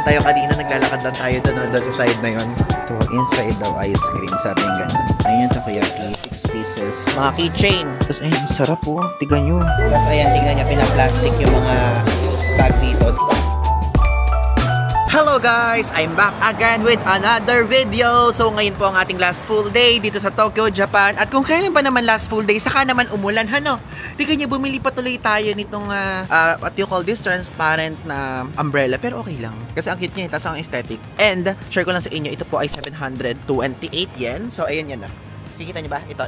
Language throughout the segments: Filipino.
Nandun tayo kanina, naglalakad lang tayo doon sa side na yun. Ito, inside daw ice cream, sabi yung ganun. Ayun yung takoyaki, 6 pieces. Mga keychain. Tapos ayun, sarap po. Tignan nyo. Tapos ayan, tingnan niya, pinaplastic yung mga bag dito. Hello guys! I'm back again with another video. So ngayon po ang ating last full day dito sa Tokyo, Japan. At kung kailan pa naman last full day, saka naman umulan, ano? Tingnan niyo, bumili pa tuloy tayo nitong what you call this, transparent na umbrella. Pero okay lang. Kasi ang cute niya, tapos ang aesthetic. And share ko lang sa inyo, ito po ay 728 yen. So ayan yan na. Kikita niyo ba? Ito.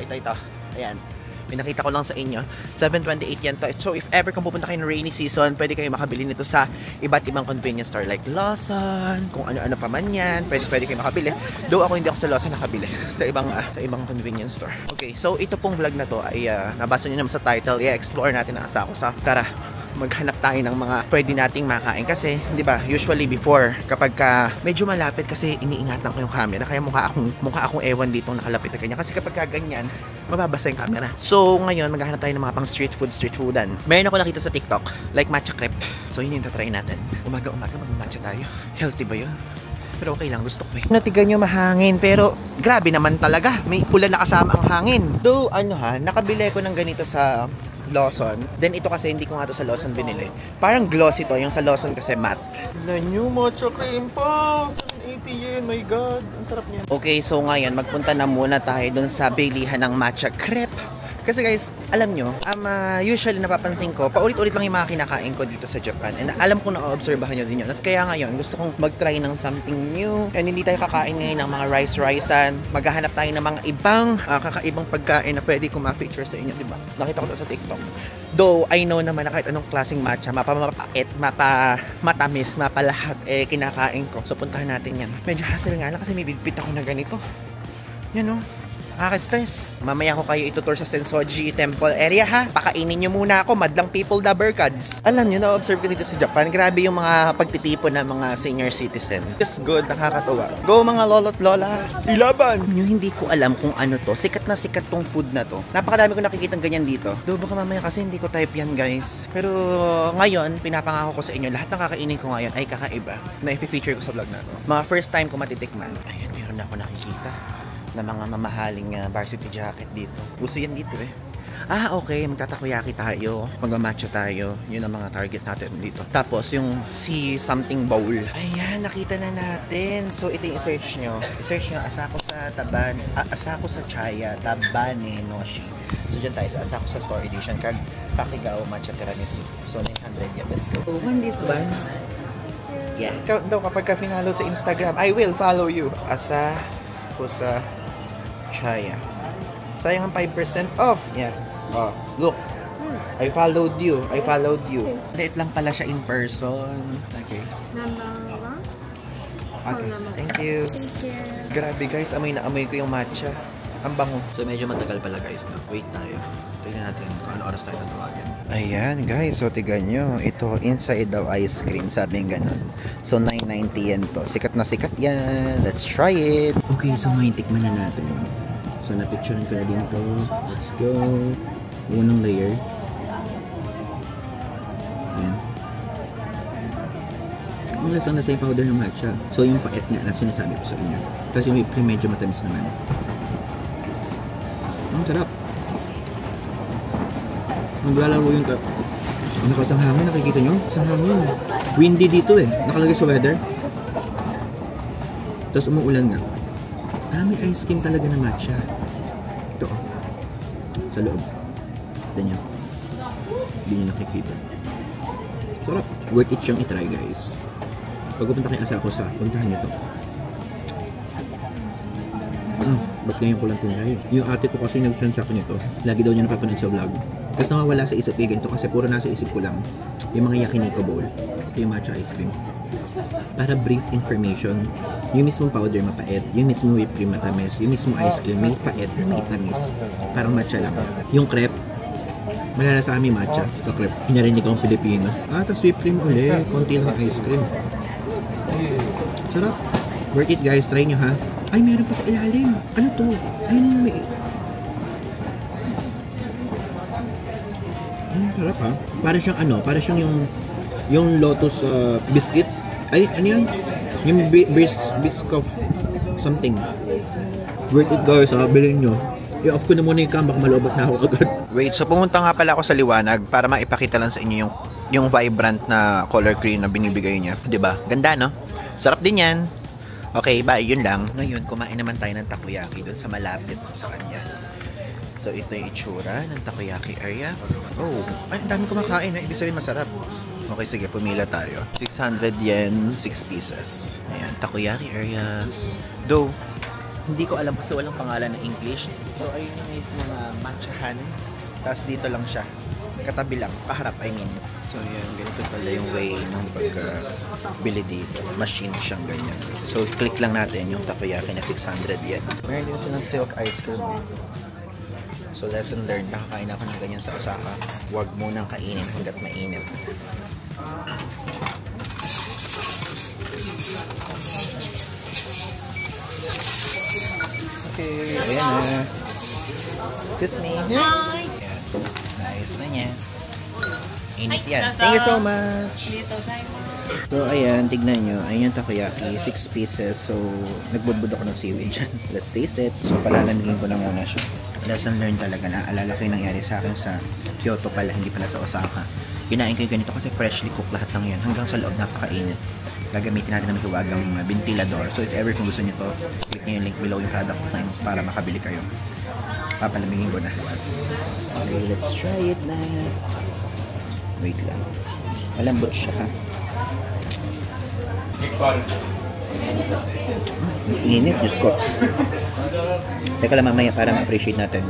Ayan. Pinakita ko lang sa inyo. 728 yan to. So if ever kung pupunta kayo ng rainy season, pwede kayo makabili nito sa iba't ibang convenience store like Lawson, kung ano-ano pa man yan. Pwede kayo makabili. Though ako hindi ako sa Lawson nakabili. Sa ibang convenience store. Okay, so ito pong vlog na to ay nabasa niyo naman sa title. I-explore natin ang Asako sa. Tara, maghanap tayo ng mga pwede nating makain kasi, di ba, usually before kapag medyo malapit kasi iniingatan ko yung camera kaya mukha akong ewan dito nakalapit na ganyan kasi kapag ganyan mababasa yung camera. So ngayon maghahanap tayo ng mga pang street foodan. Meron ako nakita sa TikTok like matcha crepe. So yun yung tatry natin. Umaga mag-matcha tayo. Healthy ba yun? Pero okay lang, gusto ko eh. Natigan nyo mahangin, pero grabe naman talaga. May ulan na kasama ang hangin. Though nakabili ko ng ganito sa Lawson. Then ito kasi hindi ko nga to sa Lawson binili. Parang glossy to, yung sa Lawson kasi matte. Na new matcha cream pa! 780 yen, my god. Ang sarap niya. Okay, so ngayon magpunta na muna tayo dun sa bilihan ng matcha crepe. Kasi guys, alam nyo, usually napapansin ko, paulit-ulit lang yung mga kinakain ko dito sa Japan. And alam ko na obserbahan nyo din yun. At kaya ngayon, gusto kong mag-try ng something new. And hindi tayo kakain ngayon ng mga rice-ricean. Maghahanap tayo ng mga ibang kakaibang pagkain na pwede kong ma-feature sa inyo, diba? Nakita ko to sa TikTok. Though, I know naman na kahit anong klaseng matcha, mapapait, matamis, mapalahat, kinakain ko. So, puntahan natin yan. Medyo hassle nga lang kasi may bigpit ako na ganito. Yan o. Nakaka-stress. Mamaya ko kayo itutur sa Sensoji Temple area ha. Pakainin nyo muna ako, madlang people da burkads. Alam nyo, na-observe ko dito sa Japan, grabe yung mga pagtitipon ng mga senior citizen. It's good, nakakatuwa. Go mga lolo't lola. Ilaban! Hindi ko alam kung ano to. Sikat na sikat tong food na to. Napakadami ko nakikitang ganyan dito. Do baka mamaya kasi hindi ko type yan guys. Pero ngayon, pinapangako ko sa inyo, lahat ng kakainin ko ngayon ay kakaiba. Na i-feature ko sa vlog na to. Mga first time ko matitikman. Ayan, meron na ako nakikita na mga mamahaling varsity jacket dito. Uso yan dito eh. Okay, magtatakoyaki tayo, magmamatcha tayo. Yun ang mga target natin dito. Tapos yung si something bowl. Ayan, nakita na natin. So ito yung i-search nyo. I-search nyo, Asako sa Chaya, Tabane Noshi. So dyan tayo sa Asako sa store edition. Kag Pakigaw Matcha Tiramisu. So 900 yan. Let's go. One this one. Yeah. Kapag ka-finalo sa Instagram, I will follow you. Asako sa Chaya. Sayang ang 5% off. Yeah. Oh, look. I followed you. Liit lang pala siya in person. Okay. Okay. Thank you. Grabe guys, amoy na amoy ko yung matcha. Ang bango. So medyo matagal pala guys. No? Wait tayo. Tingnan natin kung ano oras tayo tatawagan. Ayan guys, so tignan nyo. Ito, inside daw ice cream. Sabi yung ganun. So 990 yen to. Sikat na sikat yan. Let's try it. Okay, so ngayon tikman na natin. So na-picturean ko na din ito. Let's go. Unang layer. Ayan. Ang lasang nasa yung powder ng matcha. So yung pait nga na sinasabi ko sa inyo. Tapos yung whipped cream medyo matamis naman. Ang sarap. Maglalaro yung nakasang hangin, nakikita nyo? Isang hangin. Windy dito eh. Nakalagay sa weather. Tapos umuulan nga. May ice cream talaga na matcha. Ito oh. Sa loob. Ito nyo. Hindi nyo nakikita. Sarap. Worth it siyang itry guys. Pag pupunta kayo Asako sa, puntahan nyo to. Ba't ngayon ko lang tinry? Yung ate ko kasi nag-send sa akin ito. Lagi daw niya napapanood sa vlog. Tapos nawawala sa isip ko ganito kasi puro nasa isip ko lang. Yung mga yakiniko bowl. Ito yung matcha ice cream. Para brief information, yung mismong powder mapait, yung mismong whipped cream matamis, yung mismong ice cream may pait na may tamis. Parang matcha lang. Yung crepe, malala sa amin matcha. Sa crepe, pinarinig akong Pilipino. Tapos whipped cream ulit, konti lang ice cream. Sarap. Worth it guys, try nyo ha. Ay, meron pa sa ilalim. Ano to? Ayun may... Sarap ha. Para siyang ano, para siyang yung lotus biscuit. Ay, ano yun? Yung Biscoff something. Worth it guys, bilhin nyo. I-off ko na muna yung cam, baka malobot na ako agad. Wait, so pumunta nga pala ako sa liwanag para maipakita lang sa inyo yung vibrant na color green na binibigay niya. 'Di ba? Ganda, no? Sarap din yan. Okay, bye. Yun lang. Ngayon, kumain naman tayo ng takoyaki dun sa malapit sa kanya. So, ito yung itsura ng takoyaki area. Oh, ay, ang dami kumakain. Ibig sabihin masarap. Okay, sige. Pumila tayo. 600 yen, 6 pieces. Ayan, takoyaki area. Though, hindi ko alam kasi walang pangalan na English. So, ayun yung mga matchahan. Tapos dito lang siya. Katabi lang. Kaharap, I mean. So, yan. Ganito pala yung way ng pagkabili dito. Machine siyang ganyan. So, click lang natin yung takoyaki na 600 yen. Meron din silang silk ice cream. So, lesson learned. Nakakain ako ng ganyan sa Osaka. Huwag munang kainin hanggat mainit. Okay, ayan na. Excuse me. Hi! Ayan. Nice na niya. Init yan. Thank you so much! So, ayan. Tignan nyo. Ayan yung takoyaki. 6 pieces. So, nagbudbud ako ng seaweed dyan. Let's taste it. So, palalamigin ko na muna siya. Lesson learned talaga. Naalala ko yung nangyari sa akin sa Kyoto pala. Hindi pala sa Osaka. Kinain ko yung ganito kasi freshly cooked lahat ng yan. Hanggang sa loob, napakainit. Gagamitin natin ng hiwagang ventilador. So if ever kung gusto nyo to, click nyo yung link below yung product line para makabili kayo. Papalamigin ko na. Okay, let's try it na. Wait lang. Malambot siya ha. Init, Diyos ko. Teka lang mamaya para ma-appreciate natin.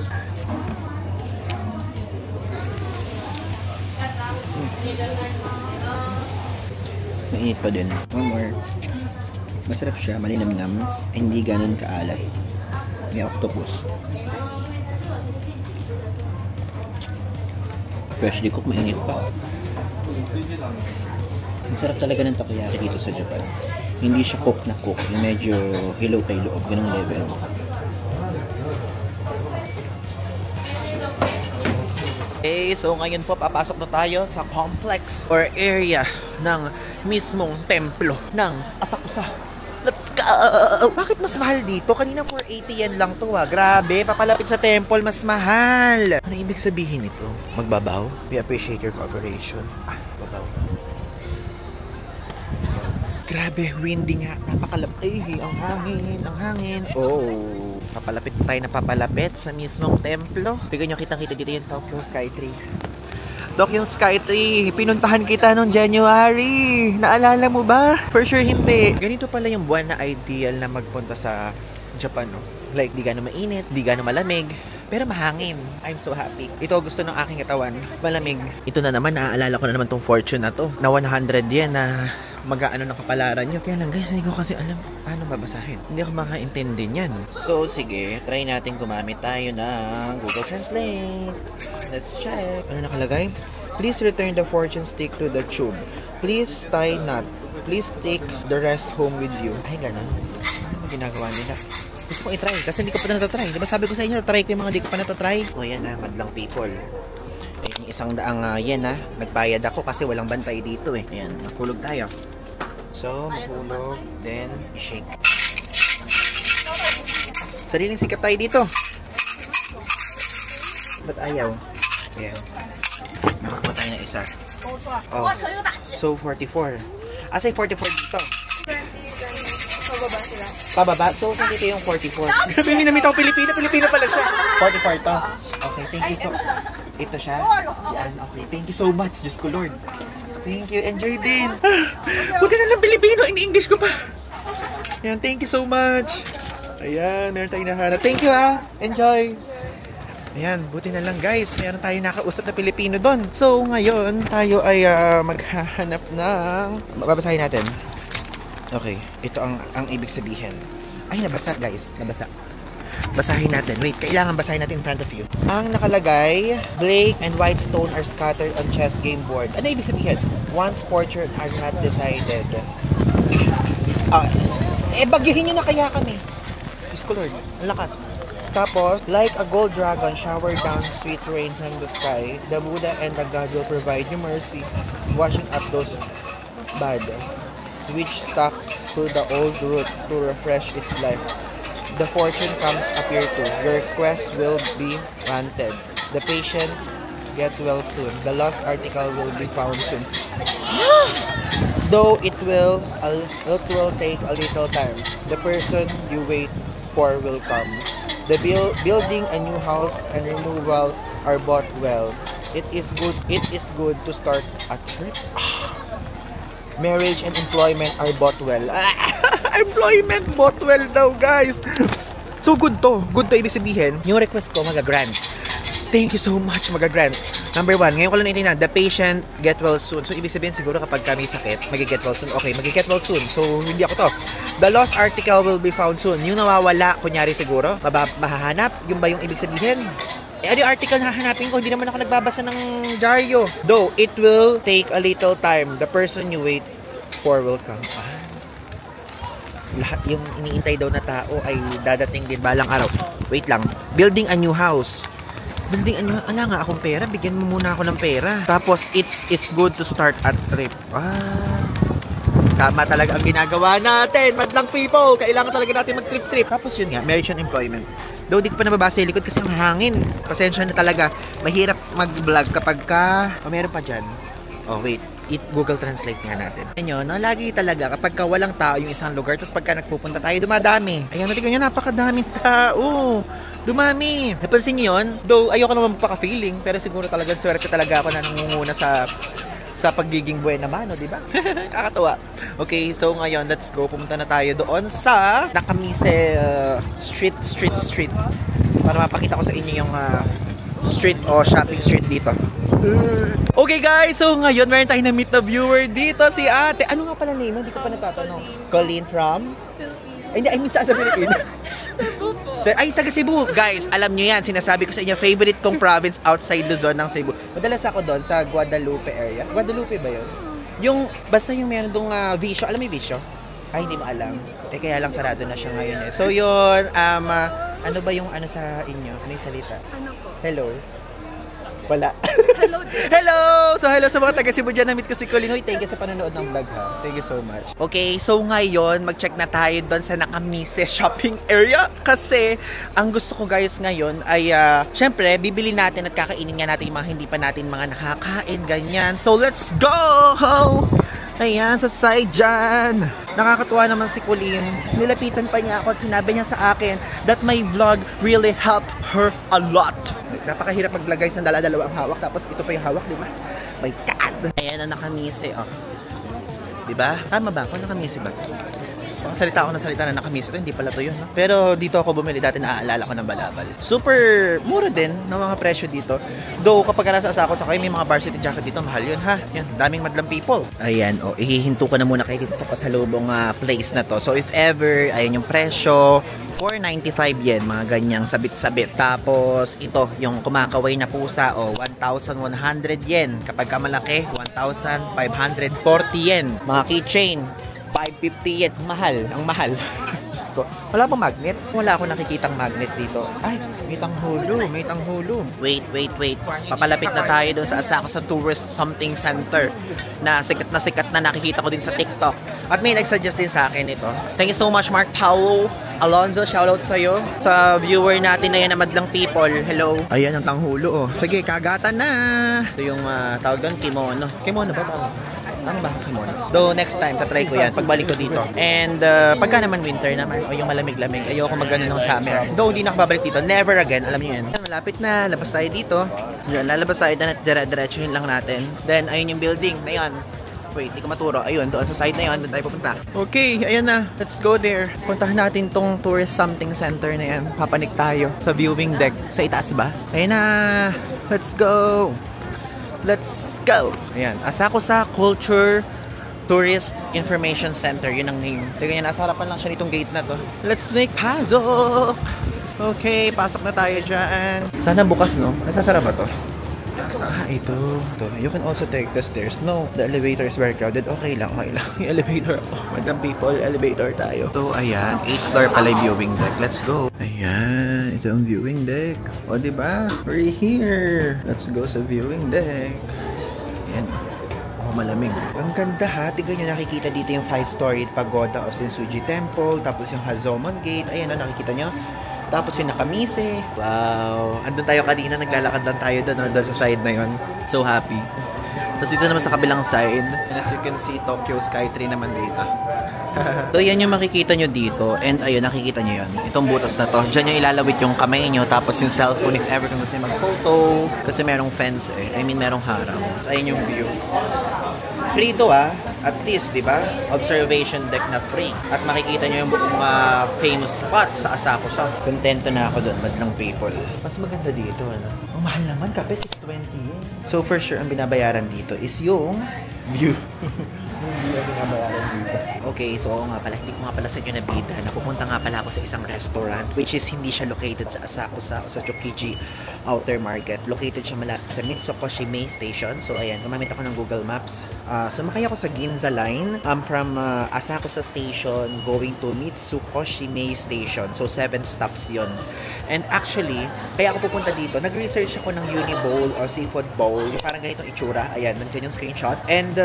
Mainit pa din. One more. Masarap siya, malinamnam. Hindi ganun kaalat. May octopus. Freshly cooked, mainit pa. Ang sarap talaga ng takoyaki dito sa Japan. Hindi siya cook na cook. Yung medyo hilaw tayo loob. Ganong level. Okay, so ngayon po papasok na tayo sa complex or area ng mismong templo ng Asakusa. Let's go! Bakit mas mahal dito? Kanina 480 yen lang to ah. Grabe, papalapit sa temple, mas mahal. Ano ibig sabihin nito? Magbabaw? We appreciate your cooperation. Ah, babaw. Grabe, windy nga. Napakalapit. Ay, ang hangin, ang hangin. Oh. Papalapit tayo na papalapit sa mismong templo. Bigyan nyo kitang-kita dito yung Tokyo Skytree. Tokyo Skytree, pinuntahan kita noong January. Naalala mo ba? For sure hindi. Ganito pala yung buwan na ideal na magpunta sa Japan, no? Like, di gano'ng mainit, di gano'ng malamig, pero mahangin. I'm so happy. Ito gusto ng aking katawan. Malamig. Ito na naman, naaalala ko na naman tong fortune na to. Na 100 yen na mag-aano ng kapalaran nyo. Kaya lang guys, hindi ko kasi alam paano babasahin. Hindi ako makaintindi niyan. So, sige. Try natin gumamit tayo ng Google Translate. Let's check. Ano nakalagay? Please return the fortune stick to the tube. Please tie knot. Please take the rest home with you. Ay, ganun. Ano ba ginagawa nila? Gusto kong itry. Kasi hindi ko pa natatry. Diba sabi ko sa inyo, try ko yung mga hindi ko pa natatry. O yan na, madlang people. Ayun, 100 yen na. Nagbayad ako kasi walang bantay dito eh. Ayan, makulog tayo. So, mahulog, then shake. Sariling sikap tayo dito. Ba't ayaw? Ayan. Nakakuha tayo ng isa. Oh. So, 44. Say 44 dito. Pababa sila. Pababa? So, dito yung 44. Grabe, minamit ako Pilipino. Pilipino pala siya. 44 to. Okay, thank you so much. Ito siya. Yan, okay. Thank you so much. Diyos ko, Lord. Thank you. Enjoy din. Huwag ka na lang Pilipino. In-English ko pa. Ayan, thank you so much. Ayan, meron tayong nahanap. Thank you ha. Enjoy. Ayan, buti na lang guys. Meron tayong nakausap na Pilipino doon. So, ngayon, tayo ay maghahanap ng... Babasahin natin. Okay, ito ang ibig sabihin. Ay, nabasa guys. Nabasa. Basahin natin. Wait, kailangan basahin natin in front of you. Ang nakalagay, Blake and white stone are scattered on chess game board. Ano ibig sabihin? Once fortune are not decided. Bagyuhin nyo na kaya kami. Diyos ko Lord, ang lakas. Tapos, like a gold dragon shower down sweet rain from the sky, the Buddha and the God will provide you mercy, washing up those bad. which stuck to the old route to refresh its life. The fortune comes appear too. Your quest will be granted. The patient gets well soon. The lost article will be found soon. Though it will take a little time. The person you wait for will come. The building a new house and removal are bought well. It is good to start a trip. Marriage and employment are bought well. Employment bought well daw, guys. So good to. Good to ibig sabihin. Yung request ko mag-grant. Thank you so much, mag-grant. Number 1, ngayon ko lang naiintindihan, the patient get well soon. So ibig sabihin siguro kapag kami sakit, mag-get well soon. Okay, mag-get well soon. So hindi ako to. The lost article will be found soon. Yung nawawala, kunyari siguro, mahahanap. Yung ba yung ibig sabihin? Ano yung article na hahanapin ko? Hindi naman ako nagbabasa ng dyaryo. Though, it will take a little time. The person you wait for will come. Lahat yung iniintay daw na tao ay dadating din balang araw. Wait lang. Building a new house. Building a new house. Ala nga akong pera. Bigyan mo muna ako ng pera. Tapos, it's good to start a trip. Tama talaga ang ginagawa natin. Madlang people. Kailangan talaga natin mag-trip-trip. Tapos yun nga, marriage and employment. Though di ko pa nababasa yung likod kasi ang hangin. Pasensya na talaga. Mahirap mag-vlog kapag ka... meron pa dyan. Oh, wait. Google Translate nga natin. Ayun, no, lagi talaga kapag ka walang tao yung isang lugar, tapos pagka nagpupunta tayo, dumadami. Ayan, natin nyo, napakadaming tao. Dumami. Napansin nyo yun? Though, ayoko naman magpaka-feeling, pero siguro talagang swerte talaga ako na nangunguna sa pagiging buena mano, di ba? Kakatuwa. Okay, so ngayon, let's go. Pumunta na tayo doon sa Nakamise street. Para mapakita ko sa inyo yung street o shopping street dito. Okay guys, so ngayon meron tayong na-meet na viewer dito, si ate. Ano nga pala name mo? Hindi ko pa natatanong. Colleen from? Ay, I mean sa Pilipinas. Ay, taga Cebu. Guys, alam nyo yan. Sinasabi ko sa inyo, favorite kong province outside Luzon ng Cebu. Madalas ako doon sa Guadalupe area. Guadalupe ba yun? Yung, basta yung meron doong Visio. Alam mo yung Visio? Ay, hindi mo alam. Kaya lang sarado na siya ngayon eh. So yun, ano ba yung ano sa inyo? Ano yung salita? Ano po? Hello? Wala. Hello. Hello! So hello sa mga taga Cebu dyan. Na-meet ko si Colleen. Thank you sa panonood ng vlog ha. Thank you so much. Okay, so ngayon, mag-check na tayo doon sa Nakamise shopping area. Kasi, ang gusto ko guys ngayon ay, syempre, bibili natin at kakainin nga natin yung mga hindi pa natin mga nakakain. Ganyan. So let's go! Ayan, sa side dyan. Nakakatuwa naman si Colleen. Nilapitan pa niya ako at sinabi niya sa akin that my vlog really helped her a lot. Napakahirap mag-vlog guys, ang dala-dalawa ang hawak. Tapos ito pa yung hawak, di ba? My God! Ayan ang Nakamise, oh. Di ba? Tama ba ako? Nakamise ba? Salita ako ng salita na Nakamise ito, hindi pala to yun, no? Pero dito ako bumili, dati naaalala ko ng Balabal. Super mura din ng mga presyo dito. Though kapag nasa ako sa kayo, may mga varsity jacket dito, mahal yun ha. Yan, daming madlang people. Ayan, ihihinto ko na muna kayo dito sa pasalubong place na to. So if ever, ayan yung presyo, 495 yen, mga ganyang sabit-sabit. Tapos ito, yung kumakaway na pusa, 1,100 yen. Kapag ka malaki, 1,540 yen. Mga keychain, 550 yen. Mahal, ang mahal. Wala pang magnet? Wala ako nakikitang magnet dito. Ay, may tanghulu. Wait. Papalapit na tayo dun sa Asako sa tourist something center na sikat na nakikita ko din sa TikTok. At may nag-suggest din sa akin ito. Thank you so much, Mark Paulo Alonzo. Shoutout sa'yo. Sa viewer natin na yan na madlang people. Hello. Ayan ang tanghulo, oh. Sige, kagatan na. Ito yung tawag doon, kimono. Kimono ba ba? Ano ba kimono? So next time, tatry ko yan pagbalik ko dito. And pagka naman winter naman, o yung malamig-lamig, ayoko mag-ano ng summer. Though hindi na ako babalik dito, never again, alam niyo yan. Malapit na, labas tayo dito. Yan, lalabas tayo na dire-diretsuhin lang natin. Then, ayun yung building na yan. Wait, hindi ko maturo. Ayun, doon sa side na yun, doon tayo pupunta. Okay, ayan na. Let's go there. Puntahan natin tong tourist something center na yan. Papanik tayo sa viewing deck. Sa itaas ba? Ayan na. Let's go. Let's go. Ayan, Asakusa Culture Tourist Information Center. Yun ang name. Teka nyo, nasa harapan lang siya nitong gate na to. Let's make pasok. Okay, pasok na tayo dyan. Sana bukas, no? Nasasara ba to? Ito. You can also take the stairs. No, the elevator is very crowded. Okay lang. Yung elevator ako. Madam people, elevator tayo. So, ayan. 8th floor pala yung viewing deck. Let's go. Ayan. Ito ang viewing deck. O, diba? We're here. Let's go sa viewing deck. Ayan. Oh malamig. Ang ganda ha. Tignan nyo, nakikita dito yung 5-storied pagoda of Sensuji Temple. Tapos yung Hazomon Gate. Ayan o, nakikita nyo. Tapos yung Nakamise. Wow. Andun tayo kanina. Naglalakad lang tayo doon. Doon sa side na yun. So happy. Tapos dito naman sa kabilang side. And as you can see, Tokyo Skytree naman dito. So yan yung makikita nyo dito. And ayun, nakikita nyo yun. Itong butas na to. Diyan nyo ilalawit yung kamay nyo. Tapos yung cellphone if ever kung gusto nyo mag-photo. Kasi merong fence eh. I mean, merong harang. So ayun yung view. Free to at least, di ba? Observation deck na free. At makikita nyo yung buong famous spots sa Asakusa. Kontento na ako doon, bad lang people. Mas maganda dito, ano? Ang mahal naman, kape, 620 yen. So for sure, ang binabayaran dito is yung view. Okay, so nga pala, hindi ko nga pala sa inyo nabida. Napupunta nga pala ako sa isang restaurant which is hindi siya located sa Asakusa o sa Chokiji Outer Market. Located siya malapit sa Mitsukoshi Main Station. So ayan, gumamit ako ng Google Maps. Sumakay ako sa Ginza Line from Asakusa Station going to Mitsukoshi Main Station. So 7 stops yon. And actually, kaya ako pupunta dito, nag-research ako ng uni bowl or seafood bowl. Yung parang ganitong itsura. Ayan, nandiyan yung screenshot. And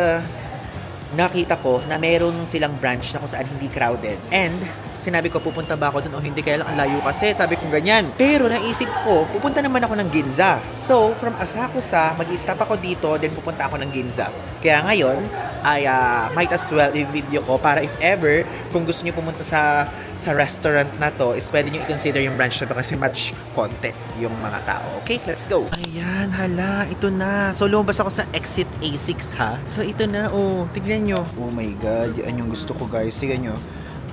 nakita ko na meron silang branch na kung saan hindi crowded. And sinabi ko, pupunta ba ako dun o hindi? Kaya lang ang layo kasi. Sabi ko ganyan. Pero naisip ko, pupunta naman ako ng Ginza. So, from Asakusa, mag-i-stop ako dito, then pupunta ako ng Ginza. Kaya ngayon, ay might as well i-video ko para if ever, kung gusto niyo pumunta sa restaurant na to, is pwede nyo i-consider yung branch na to kasi much content yung mga tao. Okay, let's go. Ayan, hala, ito na. So, lumabas ako sa exit A6 ha. So, ito na, oh, tignan nyo. Oh my God, yan yung gusto ko guys. Tignan nyo.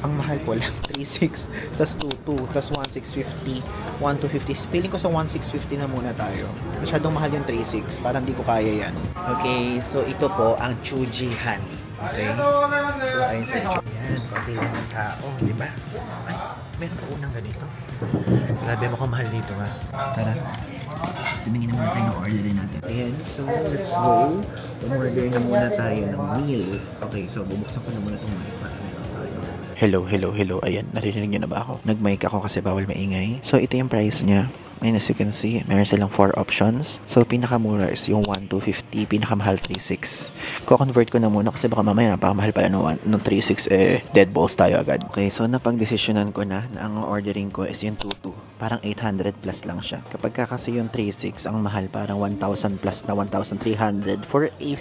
Ang mahal po lang, 3.6, tas 2.2, tas 1.650, 1.250. Feeling ko sa 1.650 na muna tayo. Masyadong mahal yung 3.6, parang di ko kaya yan. Okay, so ito po ang Chujihan. Okay? So, ayun sa Chujihan. Konti lang ng tao, di ba? Ay, meron pa unang ganito. Grabe mo kung mahal dito ha. Tara. Tumingin na muna tayo ng orderin natin. Ayan, so let's go. Umorder na muna tayo ng meal. Okay, so bubuksan ko na muna itong mic para meron tayo. Hello. Ayan, narinig niyo na ba ako? Nag-mic ako kasi bawal maingay. So, ito yung price niya. And as you can see, meron silang 4 options. So, pinakamura is yung 1,250, pinakamahal 3,600. Ko-convert ko na muna kasi baka mamaya napakamahal pala ng 3,600, dead balls tayo agad. Okay, so napag-desisyonan ko na ang ordering ko is yung 2,200. Parang 800 plus lang siya. Kapag kasi yung 3,600, ang mahal parang 1,000 plus na 1,300 for a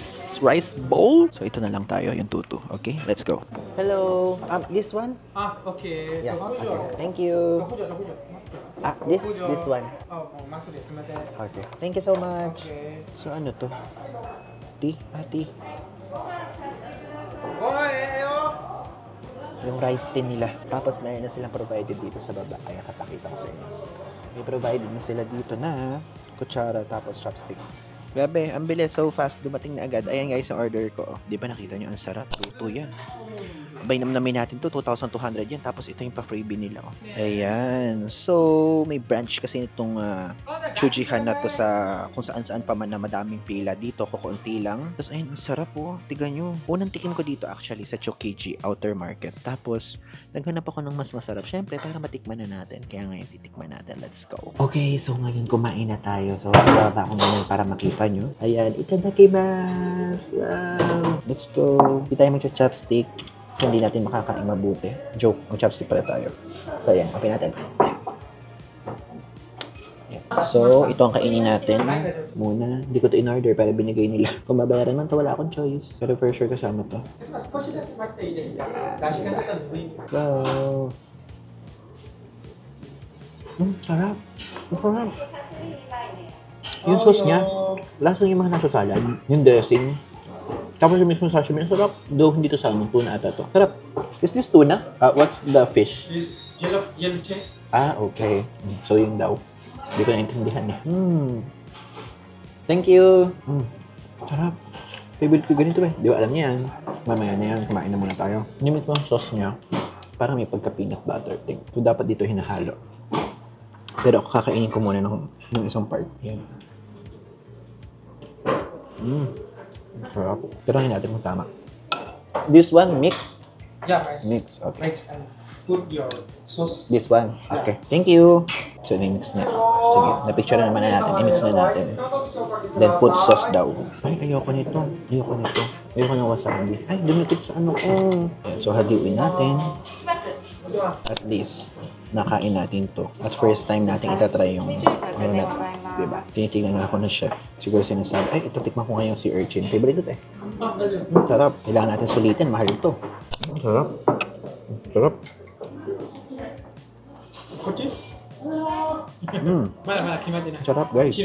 rice bowl. So, ito na lang tayo, yung 2,200. Okay, let's go. Hello. This one? Okay. Yeah. Okay. Thank you. This one. Okay. Thank you so much. Okay. So, ano to? Tea? Tea. Yung rice tin nila. Tapos na yun na silang provided dito sa baba. Kaya kapakita ko sa inyo. May provided na sila dito na kutsara tapos chopstick. Grabe, ang bilis. So fast. Dumating na agad. Ayan guys, yung order ko. Di ba nakita nyo? Ang sarap. 2,200 yan. Abay namin natin to 2,200 yan. Tapos ito yung pa-freebie nila. Oh. Ayan. So, may branch kasi nitong Chujihan na to sa kung saan-saan pa man na madaming pila. Dito, kukunti lang. Tapos ayun, ang sarap po. Tigan nyo. Unang tikim ko dito actually sa Chokiji Outer Market. Tapos, naghanap ako ng mas masarap. Syempre, para matikman na natin. Kaya ngayon, titikman natin. Let's go. Okay, so ngayon kumain na tayo. So, baba ako ngayon para makita nyo. Ayan, itadakimasu. Wow. Let's go. Hindi tayo mag-chopstick. Kasi hindi natin makakain mabuti. Joke, mag-chopstick pala tayo. So, ayan, okay natin. Ayan. So, ito ang kainin natin. Muna, hindi ko ito in-order para binigay nila. Kung babayaran man to, wala akong choice. Pero for sure kasama to. So, sarap. Sarap. Yung sauce niya, lasang yung mga nasa salad. Yung dressing. Tapos yung mismo sashimi, sarap. Though hindi to salmon, tuna ata to. Sarap. Is this tuna? What's the fish? This yellowcake. Okay. So yun daw. Hindi ko naintindihan eh. Thank you. Sarap. Favorite ko ganito eh. Di ba alam niya yan? Mamaya na yan, kumain na muna tayo. Yung mismo sauce niya, parang may pagka-peanut butter thing. So dapat dito hinahalo. Pero ako kakainin ko muna ng isang part. Yan. Sarap. Pero natin kung tama. This one, mix? Yeah, mix, okay. Mix and put your sauce. This one? Okay. Thank you. So, na-mix na. Sige, na-picture na naman na natin. I-mix na natin. Then, put sauce daw. Ay, ayoko nito. Ayoko nito. Ayoko ng wasabi. Ay, dumikit sa ano ko. Ayan, so, haluin natin. At least, nakain natin to. At first time natin itatry yung ano na to. Diba? Tinitingnan na ako ng chef. Siguro sinasabi, ay, ito tikman ko ngayon si urchin. Favorite ito eh. Sarap. Kailangan natin sulitin. Mahal ito. Sarap. Sarap. Sarap, guys.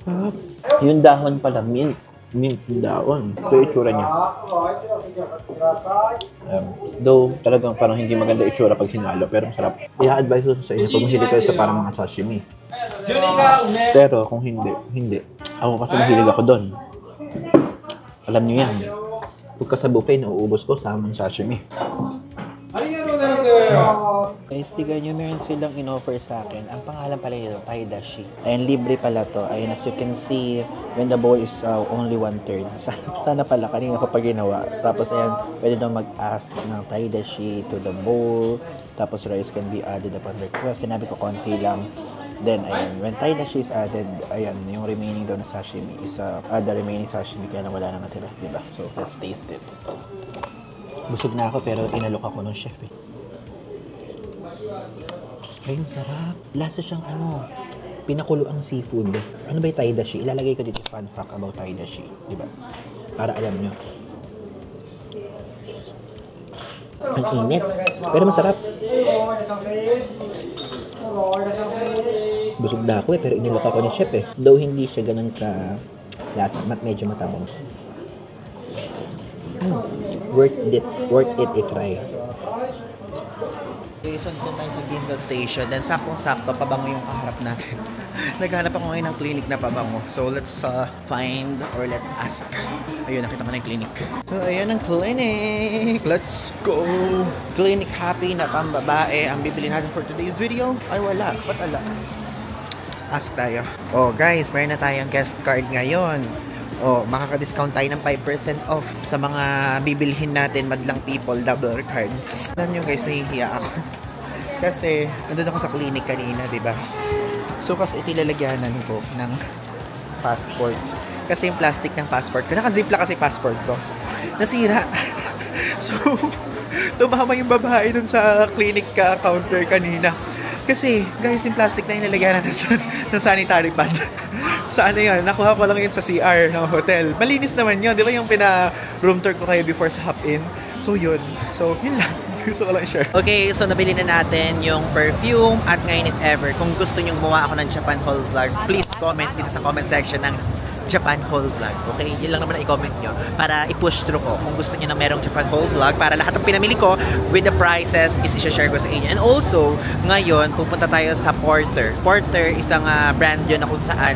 Sarap. Yung dahon pala, mint. Mint yung dahon. Ito yung itsura niya. Though, talagang parang hindi maganda itsura pag hinalo, pero masarap. I-advise ko sa inyo kung mahilig kayo sa parang mga sashimi. Pero kung hindi. Ako kasi mahilig ako doon. Alam niyo yan. Pagka sa buffet, nauubos ko sa amang sashimi. Guys, tiga nyo, meron silang in-offer sa akin. Ang pangalan pala nito, Taidashi. Ayun, libre pala to. Ayun, as you can see, when the bowl is only 1/3. Sana pala, kanina ko pa ginawa. Tapos, ayan, pwede daw mag-ask ng Taidashi to the bowl. Tapos, rice can be added upon request. Sinabi ko, konti lang. Then, ayan, when Taidashi is added, ayan, yung remaining daw na sashimi is the remaining sashimi, kaya na wala na natira, diba? So, let's taste it. Busog na ako, pero inalok ako ng chef eh. Ayun, sarap. Lasa siyang pinakulo ang seafood. Ano ba yung Taidashi? Ilalagay ko dito fun fact about Taidashi. Diba? Para alam nyo. Ang init. Pero masarap. Busog na ako eh, pero inilok ako ni chef eh. Though hindi siya ganun ka lasa, medyo matabang. Worth it i-try. Station ko tayo sa Ginza Station. Then saktong-sakto, pabango yung kaharap natin. Naghanap ako ngayon ng clinic na pabango. So let's find or let's ask. Ayun, nakita ko na yung clinic. So ayun ang clinic. Let's go! Clinic happy na pambabae. Ang bibili natin for today's video ay wala. Ba't ala? Ask tayo. Oh guys, mayroon na tayong guest card ngayon. Oh, makaka-discount tayo ng 5% off sa mga bibilhin natin, madlang people, double cards. Alam nyo guys, nahihiya ako. Kasi, nandun ako sa clinic kanina, diba? So, kasi itilalagyanan ko ng passport. Kasi yung plastic ng passport ko, naka-zipla kasi passport ko. Nasira. So, tumama yung babae dun sa clinic counter kanina. Kasi, guys, yung plastic na inilagyan ng sanitary pad. Sa ano yun, nakuha ko lang yun sa CR ng hotel. Malinis naman yun, di ba yung pina-room tour ko kayo before sa hop-in? So yun. So, yun lang. Gusto ko lang share. Okay, so nabili na natin yung perfume at ngayon if ever, kung gusto nyo gumawa ako ng Japan haul vlog, please comment dito sa comment section ng Japan haul vlog. Okay, yun lang naman na i-comment nyo para i-push through ko kung gusto nyo na merong Japan haul vlog para lahat ng pinamili ko with the prices is i-share ko sa inyo. And also, ngayon, pupunta tayo sa Porter. Porter, isang brand yun na kung saan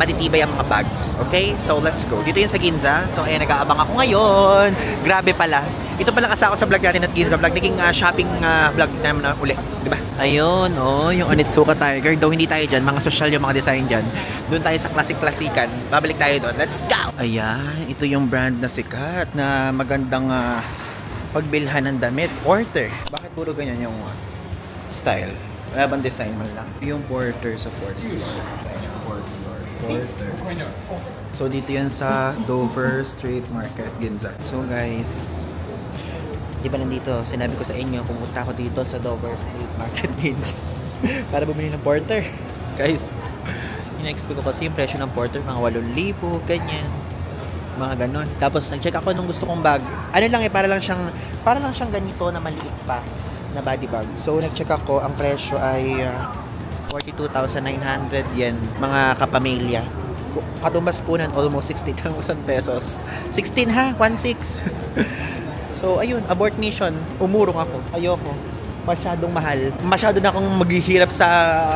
matitibay ang mga bags. Okay? So, let's go. Dito yun sa Ginza. So, ayan, nag-aabang ako ngayon. Grabe pala. Ito pala kasi ako sa vlog natin at Ginza vlog. Naging shopping vlog naman na uli. Diba? Ayun, oh, yung Onitsuka Tiger. Though hindi tayo dyan. Mga social yung mga design dyan. Doon tayo sa klasik-klasikan. Babalik tayo doon. Let's go! Ayan, ito yung brand na sikat na magandang pagbilhan ng damit. Porter. Bakit puro ganyan yung style? Wala bang design man lang? Yung Porter sa Porter. Porter. So dito yan sa Dover Street Market, Ginza. So guys, di ba nandito, sinabi ko sa inyo, pumunta ako dito sa Dover Street Market, Ginza para bumili ng Porter. Guys, in-expect ko kasi yung presyo ng Porter, mga 8,000, ganyan. Mga ganon. Tapos nag-check ako nung gusto kong bag. Ano lang para lang siyang ganito na maliit pa na body bag. So nag-check ako, ang presyo ay 42,900 yen, mga kapamilya. Katumbas po nun, almost 60,000 pesos. 16 ha? 1.6. So, ayun, abort mission. Umurong ako. Ayoko. Masyadong mahal. Masyado na akong maghihirap sa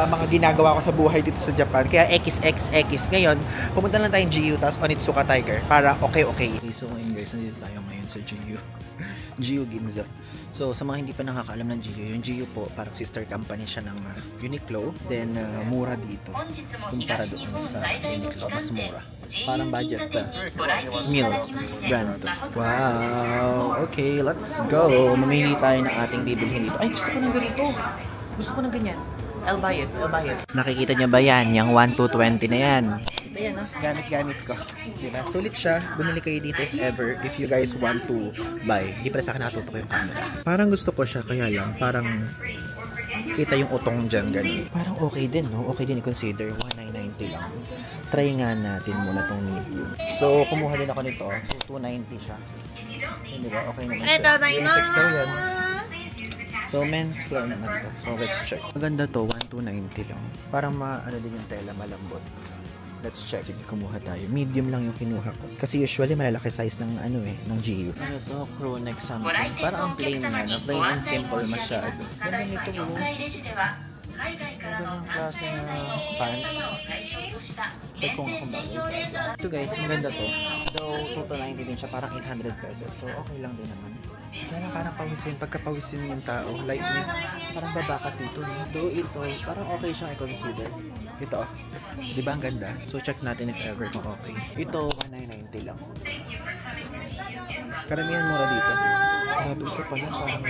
mga ginagawa ko sa buhay dito sa Japan. Kaya XXX. Ngayon, pumunta lang tayong GU, tapos Onitsuka Tiger. Para okay. So, ngayon guys, nandito tayo ngayon sa GU. GU Ginza. So, sa mga hindi pa nakakaalam ng GU, yung GU po, parang sister company siya ng Uniqlo. Then, mura dito. Kumpara doon sa Uniqlo, mas mura. Parang budget meal brand to. Wow! Okay, let's go! Mamili tayo ng ating bibilhin dito. Ay, gusto ko ng ganito! Gusto ko ng ganyan. I'll buy it. Nakikita niya ba yan? Yung 1,220 na yan. Ito yan, gamit-gamit ko. Diba? Sulit siya. Bumili kayo dito if ever, if you guys want to buy. Hindi pala sa akin natutok yung camera. Parang gusto ko siya, kaya lang, parang kita yung utong dyan, ganun. Parang okay din, no? Okay din i-consider. 1,990 lang. Try nga natin muna tong medium. So, kumuha din ako nito. So, 290 siya. Hindi ba? Okay naman siya. 3,600 daw yan. So, men's floor naman ito. So, let's check. Maganda to, 1,290 lang. Parang ano din yung tela, malambot. Let's check. Sige, kumuha tayo. Medium lang yung kinuha ko. Kasi usually, malalaki size ng ng GU. Ano to? Crew neck something. Parang ang plain na. Plain and simple masyado. Ganda nito mo. Magandang klase na pants. Check kung akong bagay. Ito guys, maganda to. Though, 2,290 din siya. Parang 800 pesos. So, okay lang din naman. Kaya parang pawisin. Pagkapawisin mo yung tao, like me, parang babakat dito. Though ito, parang okay siyang i-consider. Ito, di ba ang ganda? So, check natin if ever kung okay. Ito, 1,990 lang. Karamihan mura dito. Grabe ito pala, parang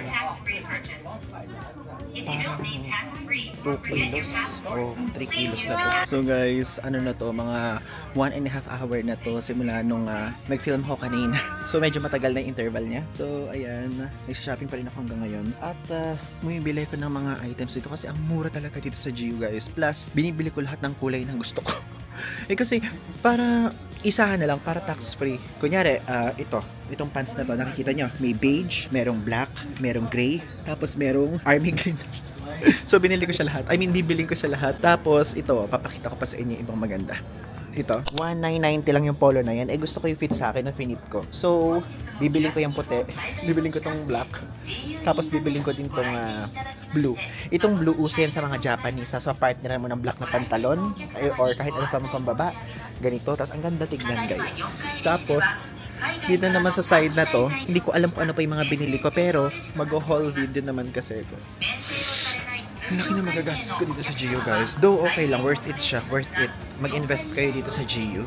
2 kilos o 3 kilos na to. So guys, ano na to, mga 1.5 hour na to simula nung nag-film ako kanina. So medyo matagal na yung interval niya. So ayan, nagsha-shopping pa rin ako hanggang ngayon. At bumibili ko ng mga items dito kasi ang mura talaga dito sa GU guys. Plus, binibili ko lahat ng kulay ng gusto ko. Kasi para isahan na lang, para tax-free. Kunyari, itong pants na to, nakikita nyo, may beige, merong black, merong gray, tapos merong army green. So, binili ko siya lahat. I mean, bibiling ko siya lahat. Tapos, ito, papakita ko pa sa inyo ibang maganda. Ito, 1,990 lang yung polo na yan. Eh, gusto ko yung fit sa akin, na finit ko. So, bibiling ko yung puti. Bibiling ko tong black. Tapos, bibiling ko din tong blue. Itong blue, uso yan sa mga Japanese. Sa partner mo ng black na pantalon. Or kahit ano pa mo pambaba. Ganito. Tapos, ang ganda tignan, guys. Tapos, dito naman sa side na to, hindi ko alam kung ano pa yung mga binili ko. Pero, mag-haul video naman kasi ito. Ang laki na magagastos ko dito sa GU guys. Though okay lang, worth it siya, worth it. Mag-invest kayo dito sa GU.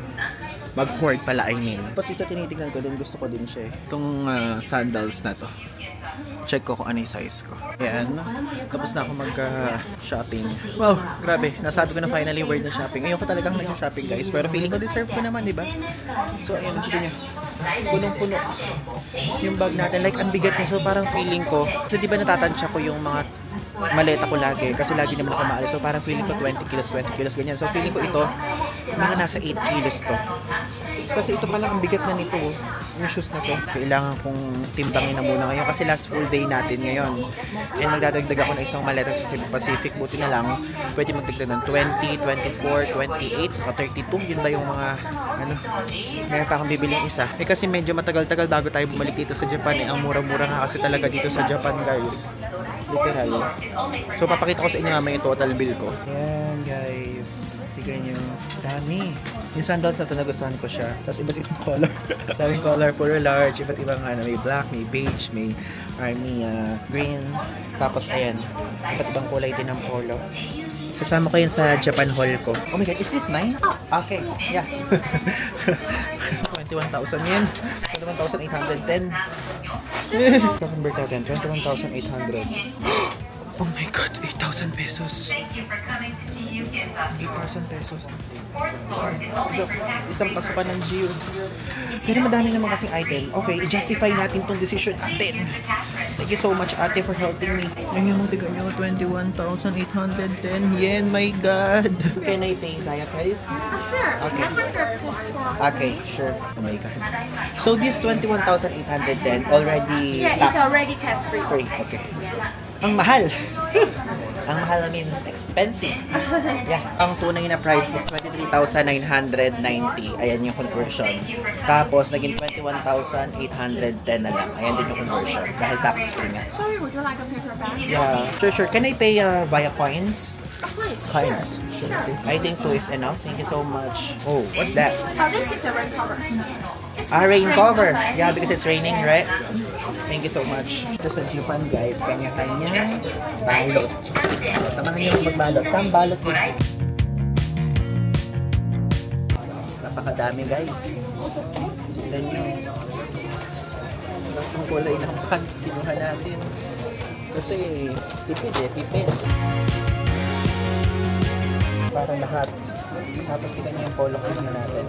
Mag-hoard pala, I mean. Tapos ito tinitignan ko din, gusto ko din siya eh. Itong sandals na to. Check ko kung ano yung size ko. Ayan. Tapos na ako mag-shopping. Wow, grabe. Nasabi ko na finally word na shopping. Ngayon ko talagang nag-shopping guys. Pero feeling ko deserve ko naman, di ba? So ayan, nakita niya. Punong-puno yung bag natin. Like, ang bigat niya. So parang feeling ko. Kasi di ba natatansya ko yung mga maleta ko lagi kasi lagi naman ako maalis. So parang feeling ko 20 kilos ganyan. So feeling ko ito mga nasa 8 kilos to. Kasi ito pala ang bigat na nito. Yung shoes na to, kailangan kong timbangin na muna ngayon kasi last full day natin ngayon. And magdadagdag ako ng isang maleta sa Cebu Pacific. Buti na lang, pwede magdagdag ng 20, 24, 28, saka 32. Yun ba yung mga meron pa akong bibiling isa. Eh kasi medyo matagal-tagal bago tayo bumalik dito sa Japan. Ang mura-mura nga kasi talaga dito sa Japan guys. Literal. So, papakita ko sa inyo mamaya yung total bill ko. Ayan, guys. Tignan nyo. Dami. Yung sandals na ito, nagustuhan ko siya. Tapos, iba't ibang color. Daming color, puro large. Iba't ibang may black, may beige, may army green. Tapos, ayan. Iba't ibang kulay din ng polo. Sasama ko yun sa Japan haul ko. Oh my God, is this mine? Okay, yeah. 21,000 yun. 21,810. Convert natin, 21,800. Oh my God, 8,000 pesos. 8,000 pesos. Isang pasukan ng GU. Pero madami naman kasing item. Okay, i-justify natin tong decision natin. Thank you so much, ate, for helping me. Ngayon mo, tiga nyo, 21,810 yen. My God. Can I pay via credit? Sure. Okay. Okay, sure. Oh my God. So this 21,810 already Yeah, it's already tax-free. free. Okay. Ang mahal. Ang mahal means expensive. Yeah. Ang tunay na price is 23,990. Ayan yung conversion. Tapos, naging 21,810 na lang. Ayan din yung conversion. Dahil tax-free nga. Sorry, would you like a paper bag? Yeah. Sure. Can I pay via coins? Please. Coins. Sure. Okay. I think 2 is enough. Thank you so much. Oh, what's that? This is a rain cover. Rain cover. Yeah, because it's raining, right? Thank you so much. Ito sa Japan, guys, kanya-kanya balot. Samahan niyo magbalot. Balot din. Napakadami, guys. Gusto niyo. Ang kulay ng pants kinuha natin. Kasi tipid. Para lahat. Tapos tika niyo yung polong kasi natin.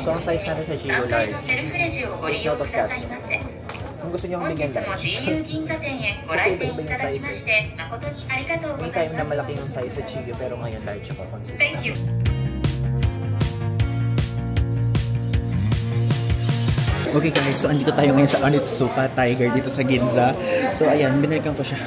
So, ang size natin sa Gio large. Take note of that. Kung gusto nyo bigyan large. Kasi iba-iba yung size eh. May time na malaki yung size sa Gio, pero ngayon large ako consistent. Okay guys, so andito tayo ngayon sa Onitsuka Tiger dito sa Ginza. So ayan, binalikan ko siya.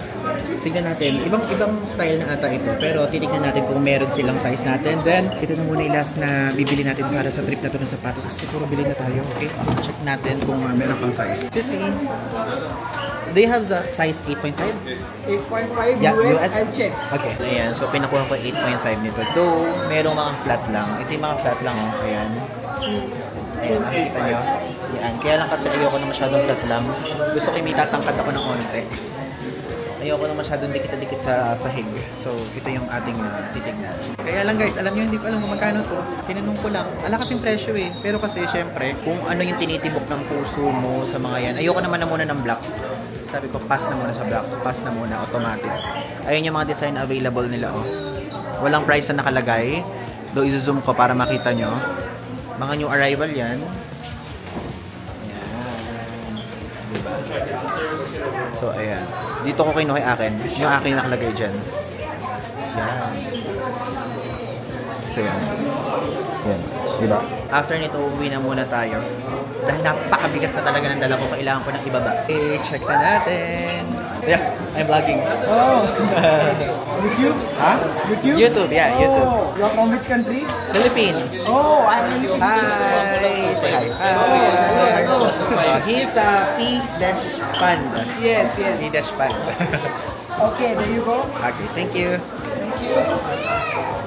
Tignan natin, ibang style na ata ito, pero titignan natin kung meron silang size natin. Then, ito na muna yung last na bibili natin para sa trip na to ng sapatos kasi puro bilhin na tayo, okay? Check natin kung meron pang size. Excuse me, do you have the size 8.5? 8.5 Yeah, US, I'll check. Okay, ayan, so pinakuha ko 8.5 nito. Though, merong mga flat lang. Ito yung mga flat lang, oh, ayan. Ayan, nakikita nyo. Ayan, kaya lang kasi ayoko na masyadong flat lang. Gusto ko yung may tatangkad ako ng konti. Ayoko na masyadong dikit-dikit sa sahig. So, ito yung ating titignan. Kaya lang guys, alam nyo, hindi ko alam kung magkano to. Tinanong ko lang. Ala kasing presyo eh. Pero kasi, syempre, kung ano yung tinitibok ng puso mo sa mga yan, ayoko naman na muna ng black. Sabi ko, pass na muna sa black. Pass na muna, automatic. Ayun yung mga design available nila, oh. Walang price na nakalagay. Do i-zoom ko para makita nyo. Mga new arrival yan. Diba? So, ayan. Dito ko kinuha yung akin. Yung akin nakalagay dyan. Yan. So, yan. Yan. Diba? After nito, uwi na muna tayo. Dahil napakabigat na talaga ng dala ko, kailangan ko ng ibaba. Okay, check na natin. Yeah, I'm vlogging. Oh, YouTube? Ha? YouTube? YouTube, yeah, YouTube. Oh, you're from which country? Philippines. Oh, I'm in Hi! Say hi. Hi. He's E-Pan. Yes, yes. E-Pan. Okay, there you go. Okay, thank you. Thank you.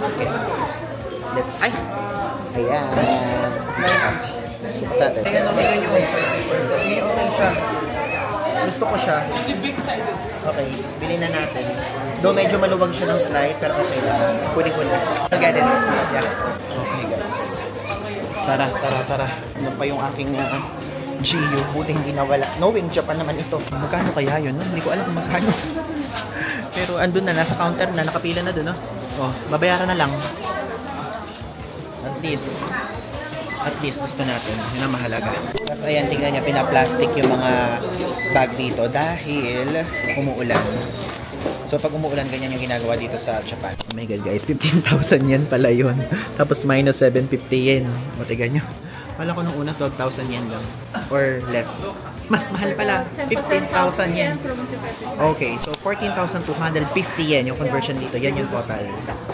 Okay. Let's... Ay! Ayan. Natin. Tingnan naman nyo. Okay siya. Gusto ko siya. The big sizes. Okay, bilhin na natin. Though medyo maluwag siya ng slide, pero okay lang. Kunin. I'll get it. Yeah. Okay guys. Tara. Ano pa yung aking Gio? Buti hindi nawala. Knowing Japan naman ito. Magkano kaya yun? No? Hindi ko alam kung magkano. Pero andun na, nasa counter na, nakapila na dun. No? Oh, babayaran na lang. At least gusto natin. Yun ang mahalaga. Tapos ayan, tingnan niya, pinaplastic yung mga bag dito dahil umuulan. So pag umuulan, ganyan yung ginagawa dito sa Japan. Oh my god guys, 15,000 yen pala yun. Tapos minus 750 yen. O tigan nyo. Wala ko nung una 12,000 yen lang. Or less. Mas mahal pala. 15,000 yen. Okay, so 14,250 yen yung conversion dito. Yan yung total.